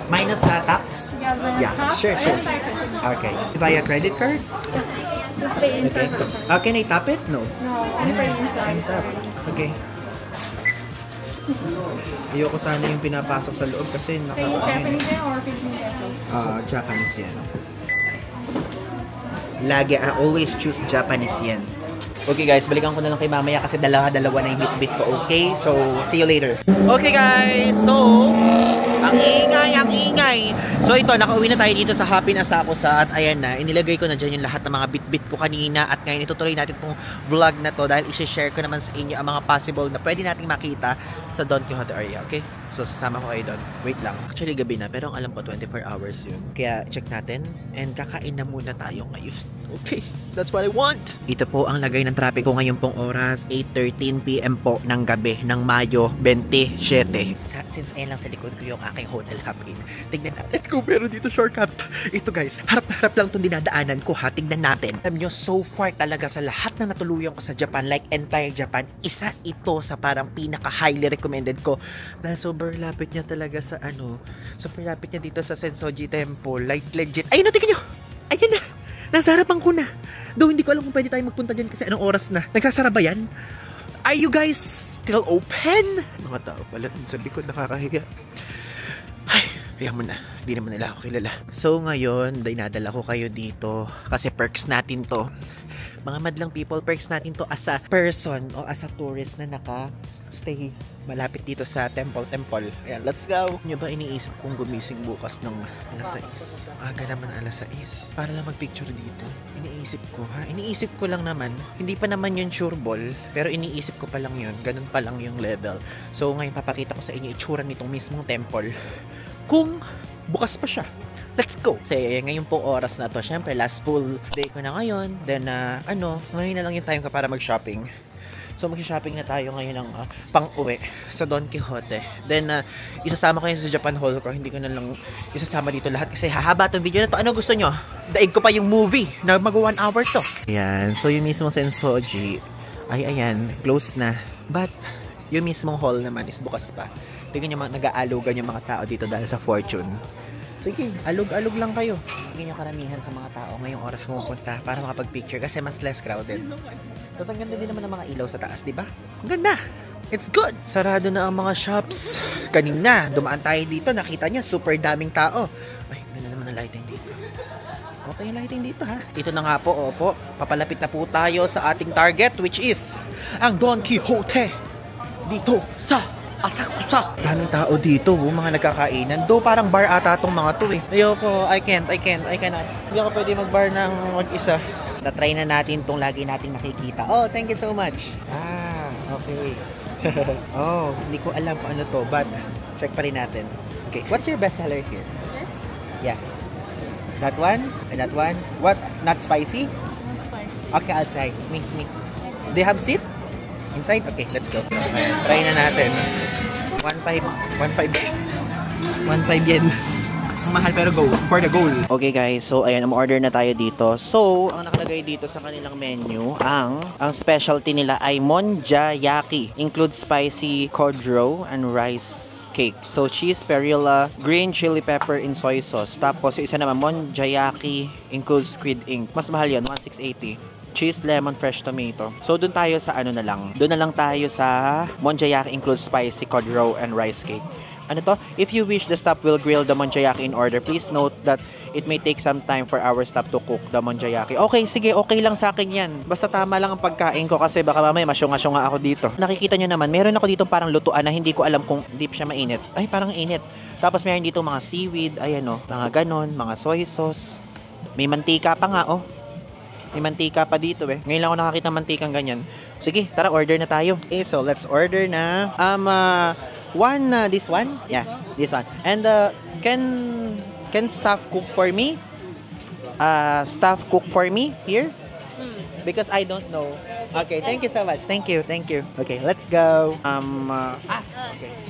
Minus sa tax? Yeah, sure. Okay. Via credit card? Okay. Can I tap it? No. only for inside. Okay. Ayoko sana yung pinapasok sa loob kasi Japanese yen or 15 pesos? Japanese yen. Lagi, I always choose Japanese yen. Okay guys, balikan ko na lang kay mamaya kasi dalawa na yung bit ko, okay? So, see you later. Okay guys, so, ang ingay. So ito, nakauwi na tayo dito sa Happy Asakusa at ayan na, inilagay ko na dyan yung lahat ng mga bit ko kanina at ngayon itutuloy natin itong vlog na to dahil isi-share ko naman sa inyo ang mga possible na pwede nating makita sa Don Quijote area, okay? So, sasama ko kayo doon. Wait lang. Actually, gabi na. Pero ang alam ko, 24 hours yun. Kaya, check natin. And kakain na muna tayo ngayon. Okay. That's what I want. Ito po ang lagay ng traffic ko ngayon pong oras. 8:13 PM po ng gabi ng Mayo 27. Since ayan lang sa likod ko yung aking hotel hop-in. Tignan natin kung meron dito shortcut. Ito guys, harap na harap lang itong dinadaanan ko ha. Tignan natin. Alam nyo, so far talaga sa lahat na natuluyan ko sa Japan, like entire Japan, isa ito sa parang pinaka-highly recommended ko. Dahil sobrang lapit niya talaga sa sobrang lapit niya dito sa Sensoji Temple. Like legit. Ayun na, tingnan nyo. Ayun na. Nasa harapan ko na. Though hindi ko alam kung pwede tayo magpunta dyan kasi anong oras na. Nagsasara ba yan? Are you guys still open? Mga tao pala sa likod, nakakahiga. Ay, kaya mo na. Hindi naman nila ako kilala. So ngayon, dinadala ko kayo dito kasi perks natin to. Mga madlang people, perks natin to as a person o as a tourist na naka-stay malapit dito sa temple. Ayan, let's go! Nyo ba iniisip kong gumising bukas ng alas 6? Aga naman alas 6. Para lang magpicture dito. Iniisip ko lang naman. Hindi pa naman yun sure ball, pero iniisip ko pa lang yun. Ganun pa lang yung level. So ngayon papakita ko sa inyo itsura nitong mismong temple. Kung bukas pa siya. Let's go! Kasi ngayon po oras na to. Syempre, last full day ko na ngayon. Then, ngayon na lang yung time ko para mag-shopping. So, mag-shopping na tayo ngayon ng pang-uwi sa Don Quixote. Then, isasama ko yun sa Japan Haul ko. Hindi ko na lang isasama dito lahat kasi hahaba itong video na to. Ano gusto nyo? Daig ko pa yung movie na mag-1 hour to. Ayan. So, yung mismong Sensoji ay, ayan, close na. But, yung mismong hall naman is bukas pa. Tingnan nyo, nag-aalugan yung mga tao dito dahil sa Fortune. Sige, alug-alug lang kayo. Tingnan nyo karamihan sa mga tao ngayong oras pumupunta para makapag-picture kasi mas less crowded. Tapos ang ganda din naman ng mga ilaw sa taas, di ba? Ang ganda! It's good! Sarado na ang mga shops. Kanina, dumaan tayo dito. Nakita niya, super daming tao. Ay, ganda naman ang lighting dito. Okay yung lighting dito, ha? Dito na nga po, opo. Papalapit na po tayo sa ating target, which is ang Don Quixote. Dito sa Asakusa. Daming tao dito, mga nagkakainan. Do parang bar ata tong mga to eh. Ayoko, I cannot. Hindi ako pwede mag-bar ng mag-isa. Na-try na natin tong lagi nating nakikita. Oh, thank you so much. Ah, okay. Oh, hindi ko alam kung ano to, but check pa rin natin. Okay, what's your best seller here? Best? Yeah. That one? And that one? What? Not spicy? Not spicy. Okay, I'll try. Me. Do you have seat? Inside? Okay, let's go. Okay, try na natin. 1.5 yen. Ang mahal pero go. For the goal. Okay guys, so ayan, umorder na tayo dito. So, ang nakalagay dito sa kanilang menu, ang specialty nila ay monjayaki. Includes spicy kodro and rice cake. So, cheese, perilla, green chili pepper in soy sauce. Tapos, isa naman, monjayaki includes squid ink. Mas mahal yun, 1,680. Cheese, lemon, fresh tomato. So, dun tayo sa ano na lang. Dun na lang tayo sa monjayaki includes spicy kodro and rice cake. Ano to? If you wish, the staff will grill the monjayaki in order. Please note that it may take some time for our staff to cook the monjayaki. Okay, sige, okay lang sa akin yan. Basta tama lang ang pagkain ko kasi baka mamaya masyunga-syunga ako dito. Nakikita nyo naman, meron ako dito parang lutuan na hindi ko alam kung deep siya mainit. Ay, parang init. Tapos meron dito mga seaweed, ayan o, mga ganon, mga soy sauce. May mantika pa nga, oh. May mantika pa dito eh. Ngayon lang ako nakakita ng mantikang ganyan. Sige, tara, order na tayo. Okay, so let's order na. This one? Yeah, this one. And can staff cook for me? Staff cook for me here? Because I don't know. Okay, thank you so much. Thank you. Okay, let's go.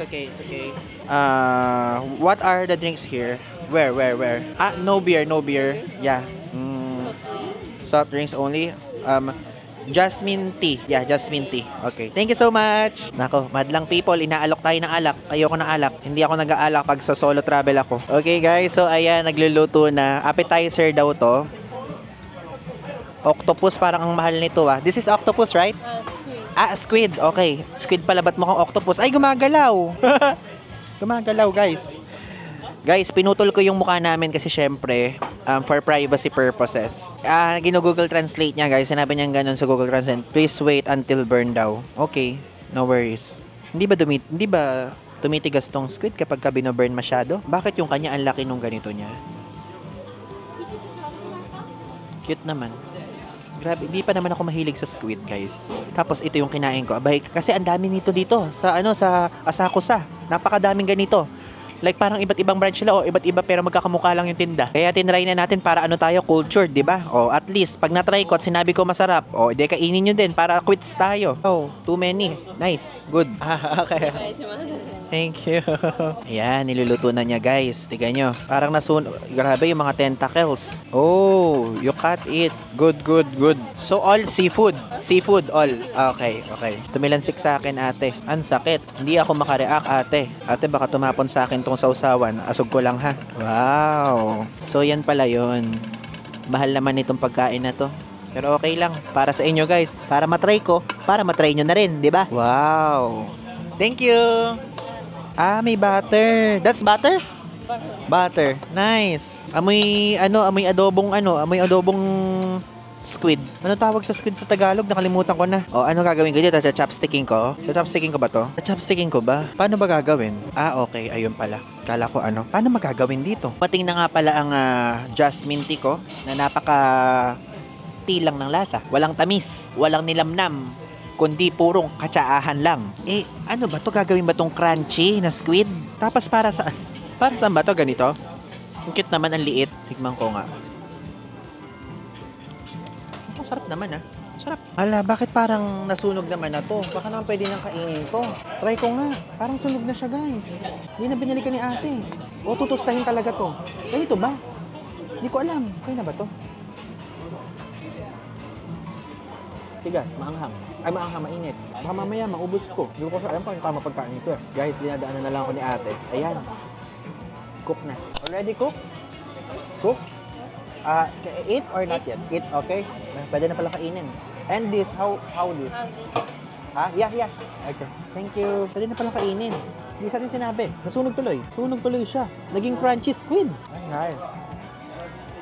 Okay, it's okay. What are the drinks here? Where? No beer. Yeah. Soft drinks only. Jasmine tea. Yeah, jasmine tea. Okay. Thank you so much. Nako, madlang people, inaalok tayo ng alak. Ayoko ng alak. Hindi ako nag-aalak pag sa solo travel ako. Okay guys, so ayan, nagluluto na. Appetizer daw to. Octopus, parang ang mahal nito ah. This is octopus, right? Squid. Squid. Okay. Squid pala, ba't mukhang octopus? Ay, gumagalaw. Gumagalaw, guys. Guys, pinutol ko yung mukha namin kasi syempre, for privacy purposes. Gino-Google Translate niya, guys. Sinabi niya ganun sa Google Translate. Please wait until burn daw. Okay, no worries. Hindi ba tumitigas tong squid kapag ka binoburn masyado? Bakit yung kanya ang laki nung ganito niya? Cute naman. Grabe, hindi pa naman ako mahilig sa squid, guys. Tapos ito yung kinain ko. Abay, kasi ang dami nito dito sa Asakusa. Napakadaming ganito. Like parang iba't ibang branch sila o iba't iba pero magkakamukha lang yung tinda. Kaya tinry na natin para ano tayo, cultured, di ba? O at least pag na-try ko at sinabi ko masarap, o edi kainin nyo din para quits tayo. Oh, too many. Nice. Good. Okay. Thank you. Ayan, niluluto na niya, guys. Tignan nyo. Parang grabe yung mga tentacles. Oh, you cut it. Good. So all seafood. Seafood all. Okay. Tumilansik sa akin, ate. Ang sakit. Hindi ako makareact, ate. Ate, baka tumapon sa akin tong sausawan. Asog ko lang, ha? Wow. So yan pala yun. Mahal naman itong pagkain na to. Pero okay lang. Para sa inyo, guys. Para matry ko. Para matry nyo na rin, di ba? Wow. Thank you. May butter. That's butter? Butter. Nice. Amoy adobong Squid. Ano tawag sa squid sa Tagalog? Nakalimutan ko na. O, ano gagawin ko dito? Chopsticking ko? Chopsticking ko ba to? Chopsticking ko ba? Paano ba gagawin? Ah, okay. Ayun pala. Kala ko ano. Paano magagawin dito? Pating na nga pala ang jasmine tea ko na napaka tilang ng lasa. Walang tamis. Walang nilamnam. Kundi purong katsaahan lang. Eh, ano ba to? Gagawin ba tong crunchy na squid? Tapos para saan? Para saan ba to? Ganito? Ang cute naman, ang liit. Tignan ko nga. Sarap naman Sarap. Ala, bakit parang nasunog naman na to? Baka naman pwede nang kainin to. Try ko nga. Parang sunog na siya, guys. Hindi na binili ka ni ate. O, tutustahin talaga to. Ganito ba? Hindi ko alam. Kaya na ba to? Tigas, maanghang. Ay, maanghang, mainit. Baka mamaya, maubos ko. Hindi ko alam pa yung tama pagkain ko. Guys, dinadaanan na lang ako ni ate. Ayan. Cook na. Already cook? Cook? Eat or not yet? Eat, okay? Pwede na pala kainin. And this, how this? Ha? Yeah. Okay. Thank you. Pwede na pala kainin. Hindi sa atin sinabi. Nasunog tuloy. Sunog tuloy siya. Naging crunchy squid. Ay, nice.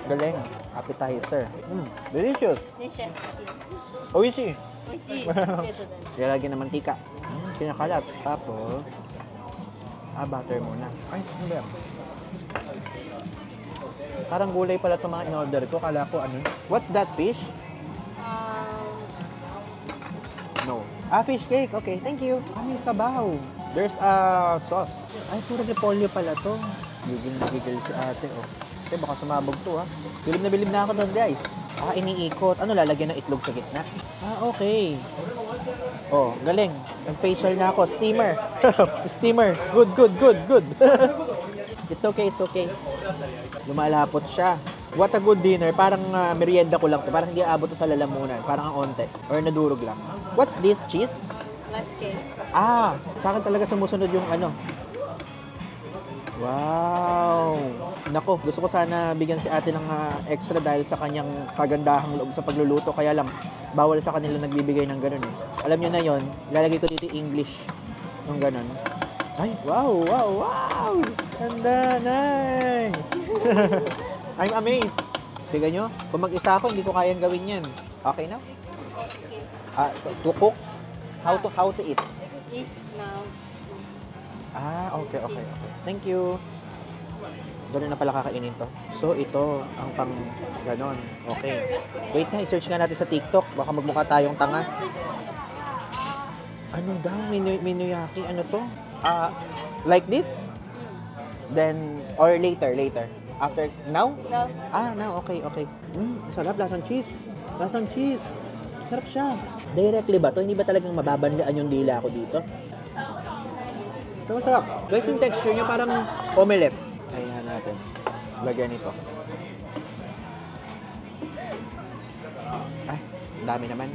Galing. Appetizer. Delicious. Oishi. Lalagyan ng mantika. Kinakalat. Tapos, butter muna. Ay, ano ba yan? Parang gulay pala itong mga in-order ko. Kala ko ano. What's that fish? No. Fish cake. Okay, thank you. May sabaw. There's a sauce. Ay, puro repolyo pala to. Gigil si ate, oh. Okay, baka sumabog to, ha. Bilib na bilib na ako doon, guys. Iniikot. Ano, lalagyan ng itlog sa gitna? Okay. Oh, galing. Nag-facial na ako. Steamer. Steamer. Good. It's okay. Lumalapot siya. What a good dinner. Parang merienda ko lang to. Parang hindi aabot to sa lalamunan. Parang ang onte. Or nadurog lang. What's this? Cheese? Let's cake. Sa akin talaga sumusunod yung ano. Wow! Nako, gusto ko sana bigyan si ate ng extra dahil sa kanyang kagandahang loob sa pagluluto. Kaya lang, bawal sa kanila nagbibigay ng ganun eh. Alam nyo na yon, ilalagay ko dito English ng ganun. Ay, wow! Ganda, nice! I'm amazed! Tignan nyo, kung mag-isa ako, hindi ko kayang gawin yan. Okay na? To cook? How to eat? Eat now. Okay. Thank you. Ganun na pala kakainin to. So, ito, ang pang ganon. Okay. Wait na, i-search nga natin sa TikTok. Baka magmukha tayong tanga. Ano daw? Minuyaki? Ano to? Like this? Then, or later. After, now? No. Now, okay. Sarap, lasang cheese. Sarap siya. Directly ba to? Hindi ba talagang mababanlaan yung dila ko dito? So, masarap. Guys, yung texture niya parang omelette. Ayan natin. Lagyan nito. Ay, dami naman.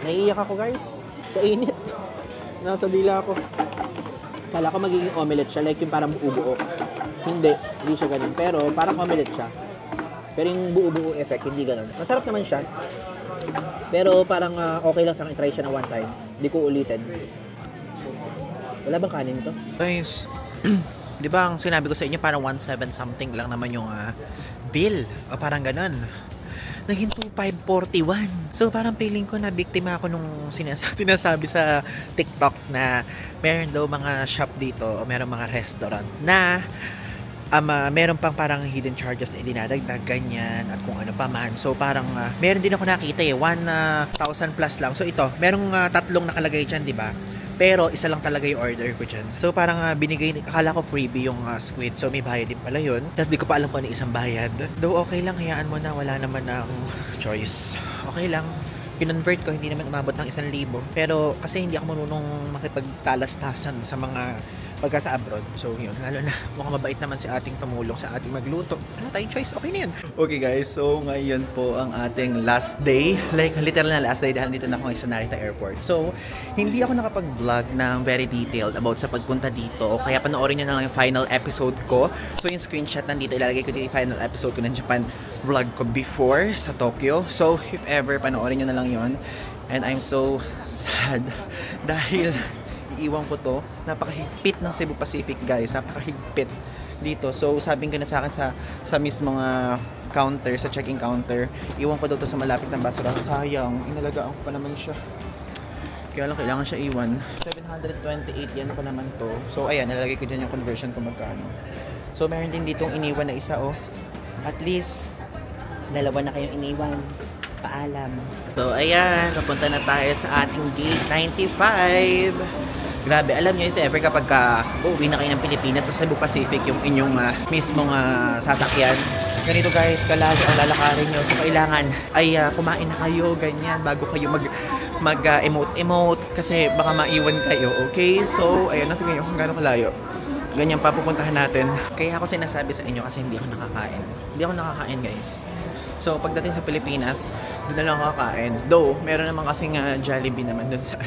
Naiiyak ako, guys. Sa init. Nasa dila ko. Kala ko magiging omelette siya. Like yung parang buo-buo. Hindi siya ganun. Pero parang omelette siya. Pero yung buo-buo effect, hindi ganun. Masarap naman siya. Pero parang okay lang sa akin. Try siya na one time. Hindi ko ulitin. Wala bang kanin to? Guys, di ba ang sinabi ko sa inyo parang 1.7 something lang naman yung bill. O parang ganun. Naging 2.541. So parang feeling ko na biktima ako nung sinasabi sa TikTok na meron daw mga shop dito o meron mga restaurant na meron pang parang hidden charges na idinadagdag ganyan at kung ano pa man. So parang meron din ako nakita 1,000 plus lang. So ito, merong tatlong nakalagay dyan, di ba? Pero isa lang talaga yung order ko dyan. So parang binigay, akala ko freebie yung squid. So may bayad din pala yun. Tapos di ko pa alam kung ano isang bayad. Though okay lang, hayaan mo na, wala naman ang choice. Okay lang. Kinonvert ko, hindi naman umabot ng 1,000. Pero kasi hindi ako marunong makipagtalastasan sa mga pagka sa abroad. So yun, lalo na mukhang mabait naman si ating tumulong sa ating magluto. Ano tayong choice? Okay na yun. Okay guys, so ngayon po ang ating last day. Like literal na last day dahil dito na ako sa Narita Airport. So, hindi ako nakapag-vlog ng very detailed about sa pagpunta dito. Kaya panoorin nyo na lang yung final episode ko. So yung screenshot nandito, ilalagay ko dito yung final episode ko ng Japan vlog ko before sa Tokyo. So if ever, panoorin nyo na lang yon. And I'm so sad dahil iiwan ko to. Napakahigpit ng Cebu Pacific, guys. Napakahigpit dito. So, sabihin ko na sa akin sa mismong counter, sa check-in counter. Iwan ko daw to sa malapit ng basurahan. Sayang, inalagaan ko pa naman siya. Kaya lang kailangan siya iwan. 728 yan pa naman to. So ayan, nalagay ko dyan yung conversion kung magkano. So meron din ditong iniwan na isa, oh. At least, dalawa na kayong iniwan. Paalam. So ayan, papunta na tayo sa ating gate 95. Grabe, alam nyo, if ever kapag uuwi na kayo ng Pilipinas sa Cebu Pacific, yung inyong mismong sasakyan, ganito guys, kalayo ang lalakarin nyo. So kailangan ay kumain na kayo, ganyan, bago kayo mag-emote kasi baka maiwan kayo, okay? So, ayan, natin nyo kung gano'ng kalayo. Ganyan pa pupuntahan natin. Kaya ako sinasabi sa inyo kasi hindi ako nakakain. Hindi ako nakakain, guys. So, pagdating sa Pilipinas, doon na lang ako kakain. Though, meron naman kasing Jollibee naman doon sa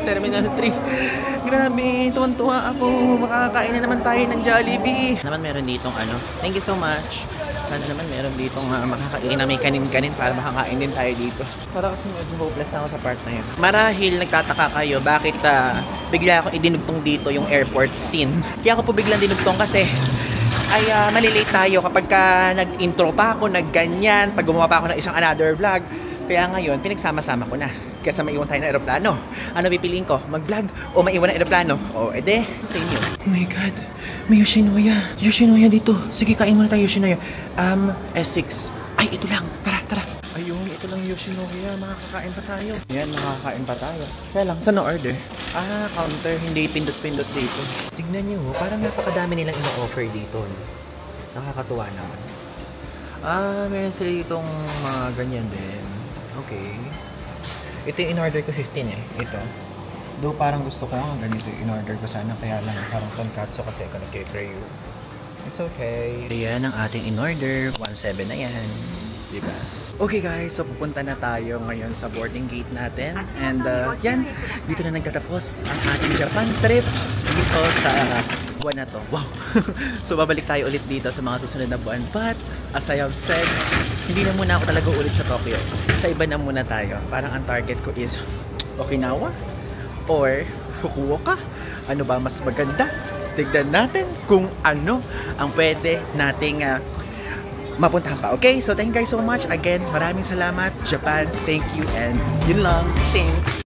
Terminal 3. Grabe, tuwan-tuwa ako. Makakain na naman tayo ng Jollibee. Naman meron ditong thank you so much. Sana naman meron ditong makakain na may kanin-kanin para makakain din tayo dito. Para kasi medyo hopeless na ako sa part na yun. Marahil nagtataka kayo bakit bigla ako idinugtong dito yung airport scene. Kaya ako po biglang dinugtong kasi ay malilate tayo kapag nag-intro pa ako, nagganyan, pag gumawa pa ako ng isang another vlog. Kaya ngayon, pinagsama-sama ko na. Kaysa maiwan tayo ng aeroplano. Ano pipiliin ko? Mag-vlog o maiwan ng aeroplano? O, ede, sa inyo. Oh my God, may Yoshinoya. Yoshinoya dito. Sige, kain muna tayo Yoshinoya. S6. Ay, ito lang. Tara, tara. Ayun, ito lang Yoshinoya. Makakakain pa tayo. Yan, makakakain pa tayo. Kaya lang, saan na-order? Counter. Hindi pindot-pindot dito. Tignan nyo, parang napakadami nilang ino-offer dito. Nakakatuwa naman. Meron sila itong mga ganyan din. Okay. Ito yung in-order ko 15 eh. Ito. Though parang gusto ko ganito yung in-order ko sana. Kaya lang parang tonkatsu kasi ako nagkikreyo. It's okay. Ayan ang ating in-order. 1.7 na yan. Diba? Okay guys, so pupunta na tayo ngayon sa boarding gate natin. And yan, dito na nagtatapos ang ating Japan trip dito sa buwan na to. Wow! So babalik tayo ulit dito sa mga susunod na buwan. But as I have said, hindi na muna ako talaga ulit sa Tokyo. Sa iba na muna tayo. Parang ang target ko is Okinawa or Fukuoka. Ano ba mas maganda? Tignan natin kung ano ang pwede nating mapuntahan pa. Okay? So thank you guys so much. Again, maraming salamat. Japan, thank you and yun lang. Thanks!